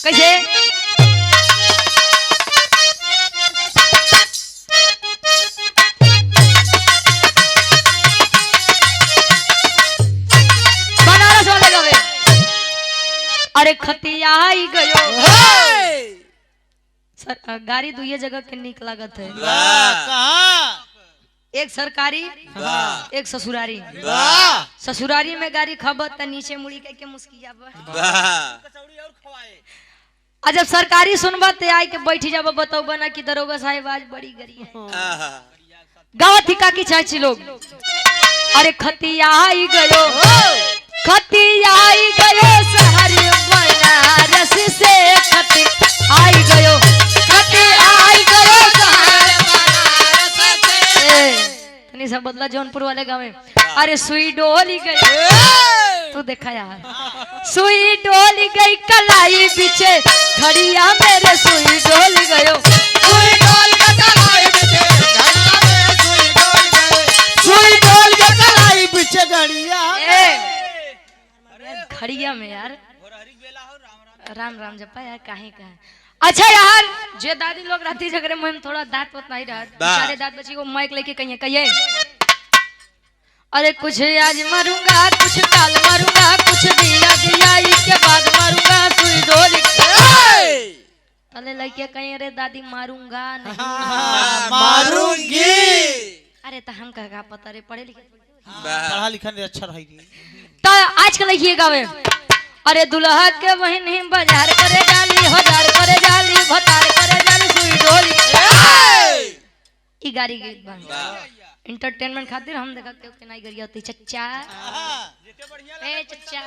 कैसे बनारस वाले गावे। अरे खतिया आई गयो सर गाड़ी दुए जगह के निक लागत है। कहाँ एक सरकारी एक ससुरारी। ससुरारी में गाड़ी खबत त नीचे मुड़ी के मुस्किया और जब सरकारी सुनबा ते आई के बैठी जाब बताओ ना कि दरोगा साहब आज बड़ी गरी है। गाँव थिका की चाची लोग अरे खतिया आई गयो खतिया आई गयो शहर बनारस से खती आई गयो खती आई गयो शहर बनारस से। तनी सब बदला जौनपुर वाले गाँव में। अरे सुई डोली गई तू देखा यार सुई डोली गई कलाई पीछे खड़िया मेरे सुई डोल गयो सुई डोल के कलाई पीछे सुई डोल के कलाई पीछे घड़िया खड़िया में यार राम राम जपा यार काहे का। अच्छा यार जे दादी लोग राती झगड़े में थोड़ा दांत वत नहीं रहा सारे दांत बची को माइक लेके कहिए अरे कुछ आज मारूंगा कुछ काल मारूंगा कुछ दिया दिया इसके बाद मारूंगा सुई डोली तले लड़के कहीं अरे दादी मारूंगा नहीं मारूंगी। अरे तो हम का पता रे पढ़े लिखे पढ़ा लिखा नहीं अच्छा रहेगी। तो आज कल ये गावे अरे दुल्हा के बहन ही बाजार करे जाली हजार करे जाली भतार करे जाली सुई डोली ई गाड़ी गीत बन इंटरटेनमेंट खातिर हम देखा के नहीं गरिया होती चच्चा ए चच्चा